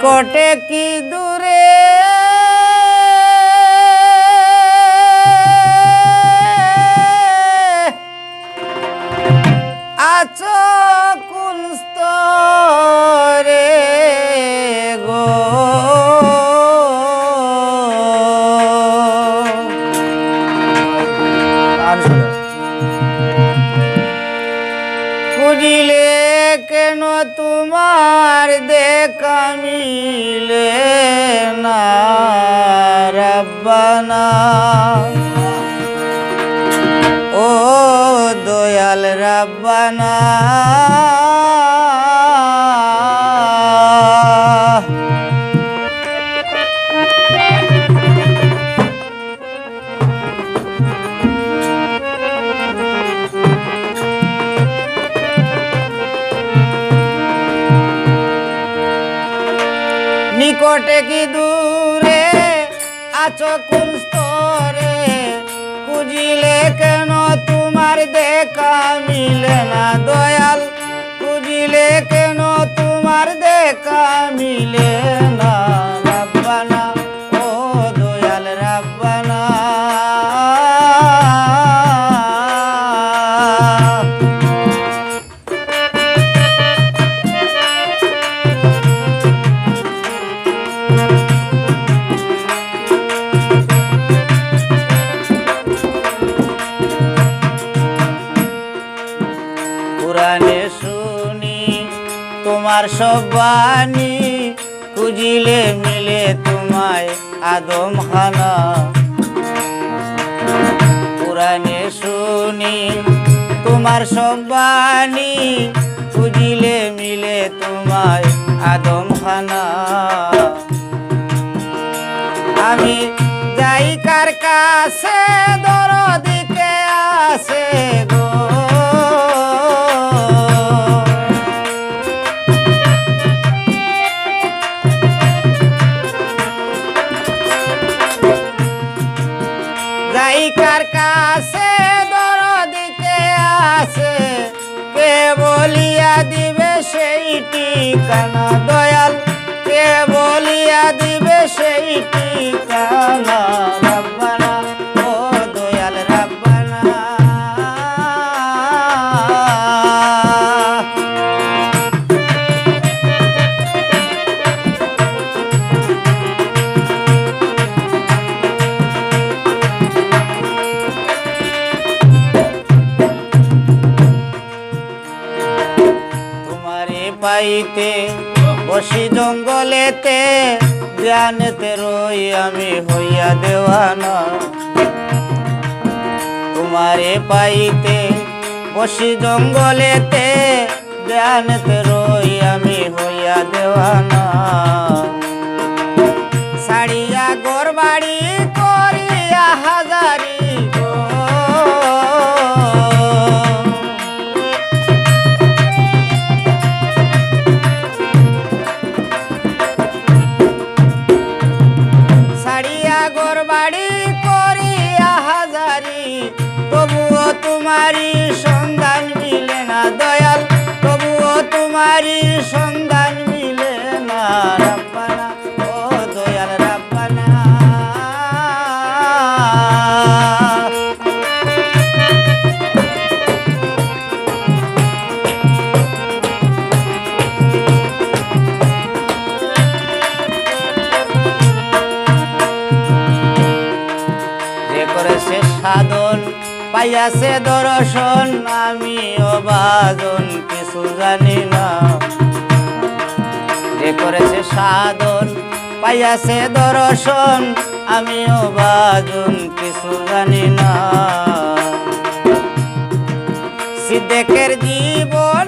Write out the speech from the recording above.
নিকটে কি দূরে আছো কোন স্তরে গো খুঁজিলে কেন তোমার দেখা মিলে না রব্বানা ও দয়াল রব্বানা নিকটে কি দূরে আছো কোন স্তরে খুঁজিলে কেন তোমার দেখা মিলে না দয়াল খুঁজিলে কেন তোমার দেখা মিলে না রব্বানা ও দয়াল রব্বানা কোরআনে শুনি তোমার সব বাণী খুঁজিলে মিলে তোমায় আদম খানা কোরআনে শুনি তোমার সব বাণী খুঁজিলে মিলে তোমায় আদম খানা আমি যাই কার কাছে দরদিকে আসে গো কার কাছে দরদিতে আসে কে বলিয়া দিবে সেই ঠিকানা দয়াল কে বলিয়া দিবে সেই ঠিকানা রব্বানা ও দয়াল রব্বানা পাইতে বসি জঙ্গলেতে জ্ঞানেতে রই আমি হইয়া দেওয়ানা তোমারে পাইতে বসি জঙ্গলেতে জ্ঞানেতে রই আমি হইয়া দেওয়ানা সাড়িয়া গোর বাড়ি করিয়া হাজারি বাড়ি করিয়া হাজারি তবুও তোমারি সন্ধান মিলে না দয়াল তবুও তোমারি সন্ধান মিলে না রব্বানা ও দয়াল রব্বানা করেছে সাধন পাইয়াছে দর্শন আমি অবাজন কিছু জানি না যে করেছে সাধন পাইয়াছে দর্শন আমি অবাজন কিছু জানি না সিদ্দিকের জীবন